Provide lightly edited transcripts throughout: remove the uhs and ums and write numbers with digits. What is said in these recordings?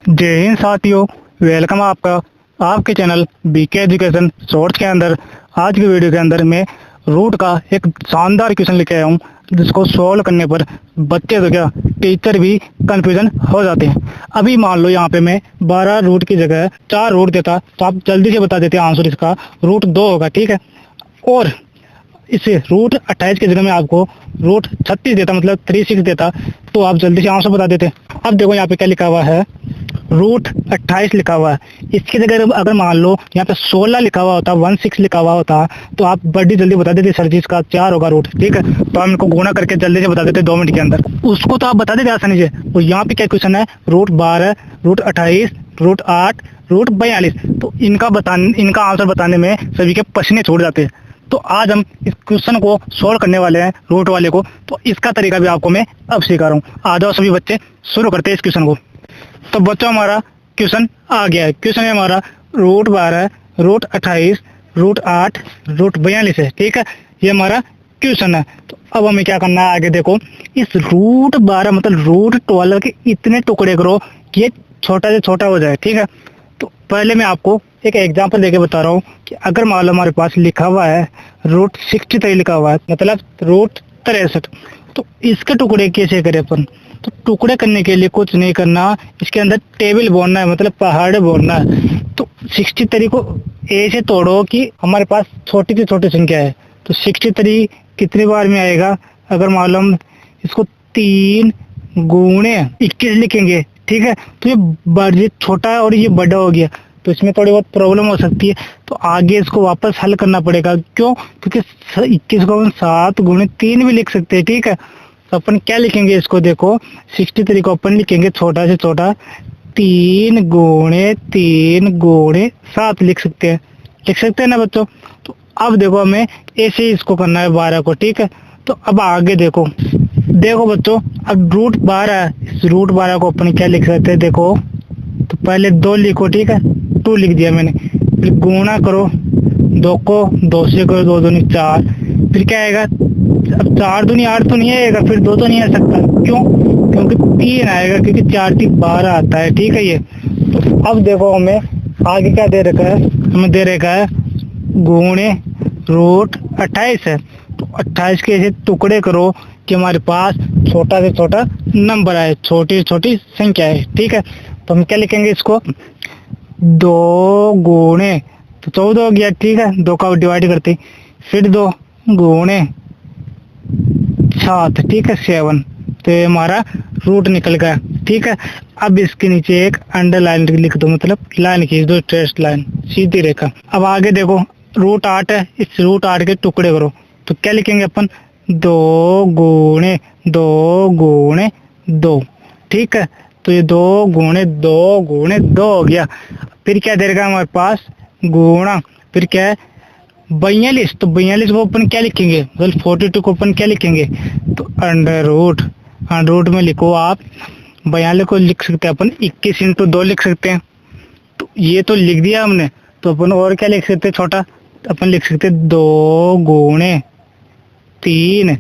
जय हिंद साथियों, वेलकम आपका आपके चैनल बीके एजुकेशन शॉर्ट्स के अंदर। आज की वीडियो के अंदर मैं रूट का एक शानदार क्वेश्चन लेके आया हूँ, जिसको सॉल्व करने पर बच्चे तो क्या टीचर भी कंफ्यूजन हो जाते हैं। अभी मान लो यहाँ पे मैं 12 रूट की जगह 4 रूट देता तो आप जल्दी से बता देते आंसर इसका रूट 2 होगा, ठीक है। और इसे रूट 28 की जगह में आपको रूट 36 देता, मतलब 36 देता, तो आप जल्दी से आंसर बता देते। अब देखो यहाँ पे क्या लिखा हुआ है, रूट 28 लिखा हुआ है। इसकी जगह अगर मान लो यहाँ पे 16 लिखा हुआ होता, 16 लिखा हुआ होता, तो आप बड़ी जल्दी बता देते सर जी इसका 4 होगा रूट, ठीक है। तो हम इनको गुणा करके जल्दी से बता देते 2 मिनट के अंदर, उसको तो आप बता देते आसानी से। और यहाँ पे क्या क्वेश्चन है, रूट 12, रूट 28, रूट 8, रूट 42, तो इनका आंसर बताने में सभी के पसीने छूट जाते हैं। तो आज हम इस क्वेश्चन को सोल्व करने वाले हैं, रूट वाले को। तो इसका तरीका भी आपको मैं अब सिखा रहा हूँ। आ जाओ सभी बच्चे, शुरू करते हैं इस क्वेश्चन को। तो बच्चों हमारा क्वेश्चन आ गया है। क्वेश्चन है हमारा रूट 12, रूट 28, रूट 8, रूट 42 है, ठीक है। ये हमारा क्वेश्चन है। तो अब हमें क्या करना है, आगे देखो। इस रूट 12 मतलब रूट 12 के इतने टुकड़े करो कि ये छोटा से छोटा हो जाए, ठीक है। तो पहले मैं आपको एक एग्जांपल देके बता रहा हूँ कि अगर मान लो हमारे पास लिखा हुआ है रूट 63 लिखा हुआ है, मतलब रूट 63, तो इसके टुकड़े कैसे करें अपन। तो टुकड़े करने के लिए कुछ नहीं करना, इसके अंदर टेबल बोलना है, मतलब पहाड़ बोलना है। तो 63 को ऐसे तोड़ो कि हमारे पास छोटी से छोटी संख्या है। तो 63 कितनी बार में आएगा, अगर मान लो हम इसको 3 गुणे 21 लिखेंगे, ठीक है। तो ये छोटा है और ये बड़ा हो गया, तो इसमें थोड़ी बहुत प्रॉब्लम हो सकती है। तो आगे इसको वापस हल करना पड़ेगा, क्यों, क्योंकि 21 को हम 7 गुणे 3 भी लिख सकते हैं, ठीक है। तो अपन क्या लिखेंगे इसको, देखो 63 को अपन लिखेंगे छोटा से छोटा 3 गुणे 3 गुणे 7 लिख सकते हैं ना बच्चों। तो अब देखो हमें ऐसे ही इसको करना है 12 को, ठीक है। तो अब आगे देखो बच्चों, अब रूट 12 है, इस रूट 12 को अपन क्या लिख सकते हैं, देखो। तो पहले 2 लिखो, ठीक है, 2 लिख दिया मैंने। फिर गुणा करो 2 को 2 से करो, 2 दूनी 4, फिर क्या आएगा, अब 4 दूनी 8 तो नहीं आएगा, फिर 2 तो नहीं आ सकता, क्यों, क्योंकि 3 आएगा, क्योंकि 4 3 12 आता है, ठीक है ये। तो अब देखो हमें आगे क्या दे रखा है, हमें दे रखा है गुणे रूट 28 है। तो 28 के ऐसे टुकड़े करो कि हमारे पास छोटा से छोटा नंबर आए, छोटी से छोटी संख्या है, ठीक है। तो हम क्या लिखेंगे इसको, 2 गुणे, तो 14 हो गया, ठीक है। 2 का डिवाइड करते, फिर 2 गुणे 7, ठीक है, 7। तो ये हमारा रूट निकल गया, ठीक है। अब इसके नीचे एक अंडरलाइन लिख दो, मतलब लाइन खींच दो, स्ट्रेट लाइन, सीधी रेखा। अब आगे देखो रूट 8 है, इस रूट 8 के टुकड़े करो। तो क्या लिखेंगे अपन, 2 गुणे 2 गुणे 2, ठीक है। तो ये 2 गुणे 2 गुणे 2 हो गया। फिर क्या दे रखा हमारे पास, गुणा, फिर क्या है 42। तो 42 को अपन क्या लिखेंगे, मतलब 42 को अपन क्या लिखेंगे, तो अंडर रूट में लिखो आप 42 को लिख सकते हैं अपन 21 × 2 लिख सकते हैं। तो ये तो लिख दिया हमने, तो अपन और क्या लिख सकते हैं छोटा, अपन लिख सकते हैं 2 गुणे 3,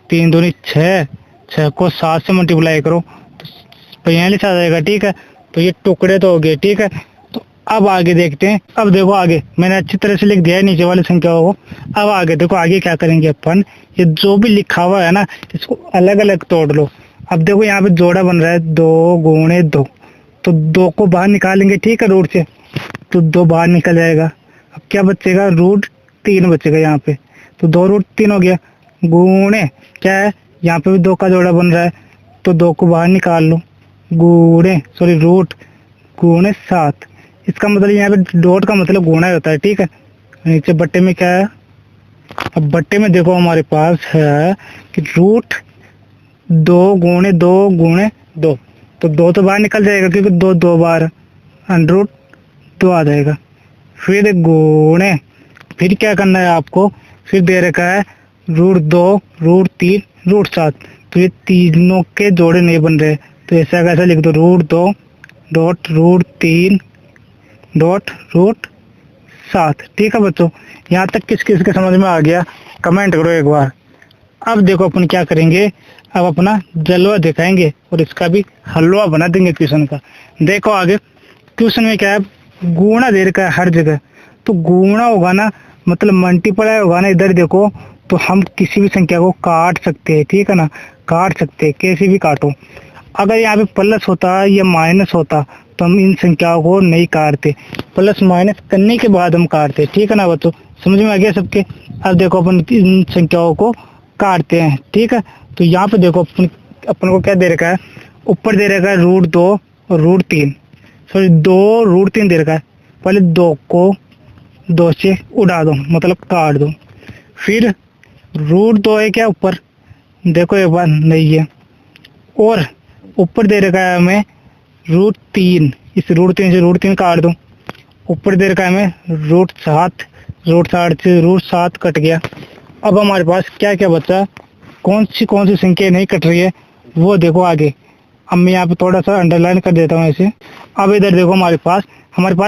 3 दूनी 6, 6 को 7 से मल्टीप्लाई करो तो 42 आ जाएगा, ठीक है। तो ये टुकड़े तो हो गए, ठीक है। तो अब आगे देखते हैं। अब देखो आगे मैंने अच्छी तरह से लिख दिया है नीचे वाली संख्याओं को। अब आगे देखो, आगे क्या करेंगे अपन, ये जो भी लिखा हुआ है ना, इसको अलग अलग तोड़ लो। अब देखो यहाँ पे जोड़ा बन रहा है 2 गुणे 2, तो 2 को बाहर निकालेंगे, ठीक है, रूट से, तो 2 बाहर निकल जाएगा। अब क्या बचेगा, रूट 3 बचेगा यहाँ पे, तो 2 रूट 3 हो गया। गुणे क्या है, यहाँ पे भी 2 का जोड़ा बन रहा है, तो 2 को बाहर निकाल लो, रूट गुणे 7। इसका मतलब यहाँ पे डॉट का मतलब गुणा होता है, ठीक है। नीचे बट्टे में क्या है, अब बट्टे में देखो हमारे पास है कि रूट 2 गुणे 2 गुणे 2, तो 2 तो बाहर निकल जाएगा, क्योंकि 2 2 बार अंडर रूट 2 आ जाएगा। फिर गुणे, फिर क्या करना है आपको, फिर दे रखा है रूट 2, रूट 3, रूट 7, तो ये तीनों के जोड़े नहीं बन रहे, तो ऐसा कैसा लिख दो, root 2 dot root 3 dot root 7, ठीक है बच्चों। यहाँ तक किस किस के समझ में आ गया, कमेंट करो एक बार। अब देखो अपन क्या करेंगे, अब अपना जलवा दिखाएंगे और इसका भी हलवा बना देंगे क्वेश्चन का। देखो आगे क्वेश्चन में क्या है, गुणा दे रखा है हर जगह, तो गुणा होगा ना मतलब मल्टीप्लाई होगा ना इधर देखो, तो हम किसी भी संख्या को काट सकते हैं, ठीक है ना, काट सकते हैं, कैसे भी काटो। अगर यहाँ पे प्लस होता या माइनस होता तो हम इन संख्याओं को नहीं काटते, प्लस माइनस करने के बाद हम काटते, ठीक है ना बच्चों, समझ में आ गया सबके। अब देखो अपन इन संख्याओं को काटते हैं, ठीक है। तो यहाँ पे देखो अपन को क्या दे रखा है, ऊपर दे रखा है √2 और √3, सॉरी 2 √3 दे रखा है। पहले 2 को 2 से उड़ा दो मतलब काट दो, फिर √2 है क्या ऊपर, देखो एक बार नहीं है, और ऊपर दे रखा है हमें √3, इस √3 से √3 काट दो, ऊपर दे रखा है हमें √7, √7 से √7 कट गया। अब हमारे पास क्या क्या बचा, कौन सी संख्या नहीं कट रही है वो देखो आगे। अब मैं यहाँ पे थोड़ा सा अंडरलाइन कर देता हूँ ऐसे। अब इधर देखो हमारे पास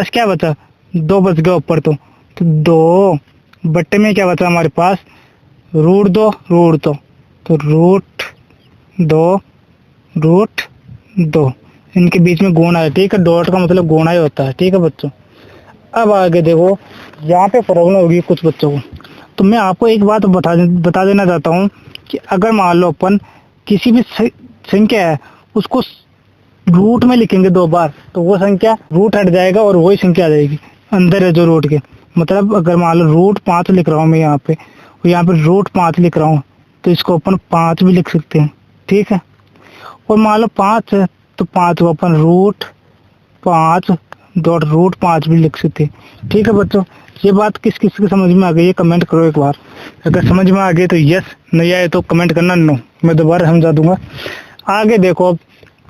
क्या बचा, 2 बच गया ऊपर, तो 2 बट्टे में क्या बचा हमारे पास, √2, तो √2 इनके बीच में गुणा है, ठीक है, डॉट का मतलब गुणा ही होता है, ठीक है बच्चों। अब आगे देखो यहाँ पे प्रॉब्लम होगी कुछ बच्चों को, तो मैं आपको एक बात बता देना चाहता हूँ कि अगर मान लो अपन किसी भी संख्या है उसको रूट में लिखेंगे 2 बार, तो वो संख्या रूट हट जाएगा और वही संख्या आ जाएगी अंदर है जो रूट के। मतलब अगर मान लो √5 लिख रहा हूँ मैं यहाँ पे, और यहाँ पे √5 लिख रहा हूँ, तो इसको अपन 5 भी लिख सकते हैं, ठीक है। और मान लो 5 है तो 5 को अपन √5 भी लिख सकते हैं, ठीक है बच्चों। ये बात किस किस की समझ में आ गई है कमेंट करो एक बार, अगर समझ में आ गई तो यस, नहीं आए तो कमेंट करना नो, मैं दोबारा समझा दूंगा। आगे देखो अब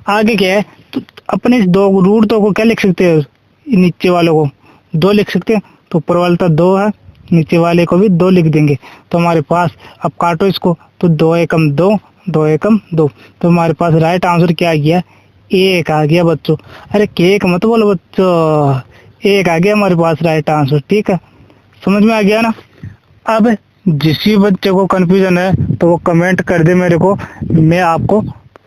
आगे क्या है, तो अपने इस √2 को क्या लिख सकते हैं, नीचे वालों को 2 लिख सकते हैं, तो ऊपर वाला तो 2 है, नीचे वाले को भी 2 लिख देंगे। तो हमारे पास अब काटो इसको, तो 2 एकम 2, 2 एकम 2, तो हमारे पास राइट आंसर क्या आ गया, 1 आ गया बच्चों। अरे केक मत बोलो बच्चों, 1 आ गया हमारे पास राइट आंसर, ठीक है, समझ में आ गया ना। अब जिस भी बच्चे को कंफ्यूजन है तो वो कमेंट कर दे मेरे को, मैं आपको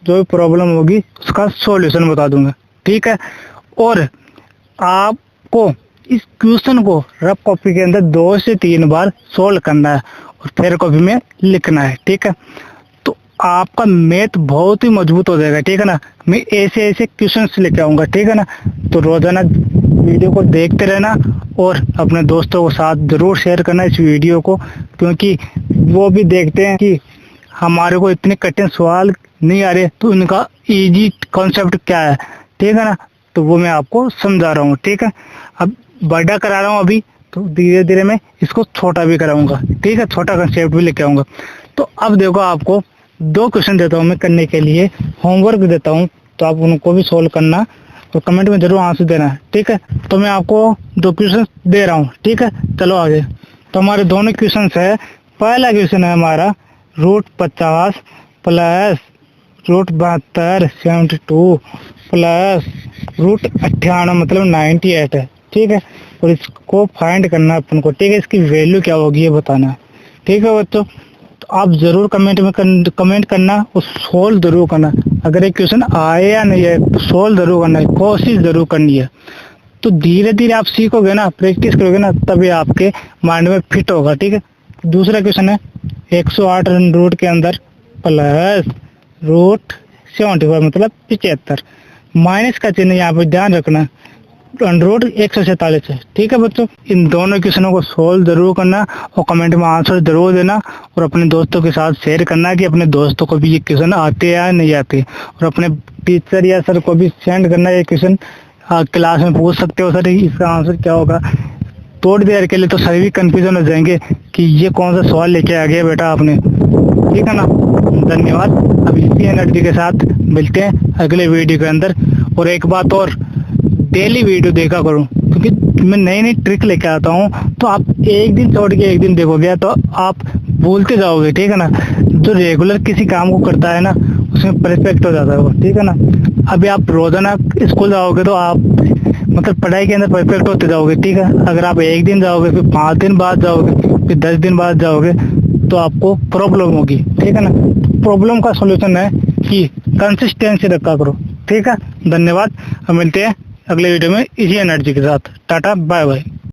जो भी प्रॉब्लम होगी उसका सॉल्यूशन बता दूंगा, ठीक है। और आपको इस क्वेश्चन को रफ कॉपी के अंदर 2 से 3 बार सोल्व करना है और फिर कॉपी में लिखना है, ठीक है। तो आपका मैथ बहुत ही मजबूत हो जाएगा, ठीक है ना। मैं ऐसे क्वेश्चंस लेके आऊंगा, ठीक है ना। तो रोजाना वीडियो को देखते रहना और अपने दोस्तों के साथ जरूर शेयर करना इस वीडियो को, क्योंकि वो भी देखते हैं कि हमारे को इतने कठिन सवाल नहीं आ रहे तो इनका इजी कॉन्सेप्ट क्या है, ठीक है ना। तो वो मैं आपको समझा रहा हूँ, ठीक है। अब बड़ा करा रहा हूँ अभी, तो धीरे धीरे मैं इसको छोटा भी कराऊंगा, ठीक है, छोटा कंसेप्ट भी लेके आऊंगा। तो अब देखो आपको 2 क्वेश्चन देता हूँ मैं करने के लिए, होमवर्क देता हूँ, तो आप उनको भी सोल्व करना, तो कमेंट में जरूर आंसर देना, ठीक है। तो मैं आपको 2 क्वेश्चन दे रहा हूँ, ठीक है। चलो आगे, तो हमारे दोनों क्वेश्चन है। पहला क्वेश्चन है हमारा √50 प्लस √72 72 प्लस √98 मतलब 98 है, ठीक है। और इसको फाइंड करना है अपन को, ठीक है, इसकी वैल्यू क्या होगी ये बताना है, ठीक है बच्चों। तो आप जरूर कमेंट में कमेंट करना और सोल्व जरूर करना। अगर एक क्वेश्चन आए या नहीं है तो सोल्व जरूर करना है, कोशिश जरूर करनी है। तो धीरे धीरे आप सीखोगे ना, प्रैक्टिस करोगे ना, तभी आपके माइंड में फिट होगा, ठीक है। दूसरा क्वेश्चन है 108 रूट के अंदर प्लस √75 मतलब 75, माइनस का चिन्ह यहाँ पे ध्यान रखना, √147 है, ठीक है बच्चों। इन दोनों क्वेश्चनों को सोल्व जरूर करना और कमेंट में आंसर जरूर देना और अपने दोस्तों के साथ शेयर करना कि अपने दोस्तों को भी ये क्वेश्चन आते हैं या नहीं आते, और अपने टीचर या सर को भी सेंड करना ये क्वेश्चन, क्लास में पूछ सकते हो सर इसका आंसर क्या होगा। थोड़ी देर के लिए तो सभी भी कंफ्यूजन हो जाएंगे कि ये कौन सा सवाल लेके आ गया बेटा आपने, ठीक है ना। धन्यवाद। अब इसी एनर्जी के साथ मिलते हैं अगले वीडियो के अंदर। और एक बात और, डेली वीडियो देखा करूं, क्योंकि मैं नई नई ट्रिक लेके आता हूं, तो आप एक दिन छोड़ के एक दिन देखोगे तो आप भूलते जाओगे, ठीक है ना। जो रेगुलर किसी काम को करता है ना उसमें परफेक्ट हो जाता है वो, ठीक है ना। अभी आप रोजाना स्कूल जाओगे तो आप मतलब पढ़ाई के अंदर परफेक्ट होते जाओगे, ठीक है। अगर आप एक दिन जाओगे, फिर 5 दिन बाद जाओगे, फिर 10 दिन बाद जाओगे, तो आपको प्रॉब्लम होगी, ठीक है ना। प्रॉब्लम का सॉल्यूशन है कि कंसिस्टेंसी रखा करो, ठीक है। धन्यवाद, हम मिलते हैं अगले वीडियो में इसी एनर्जी के साथ। Ta ta bye bye.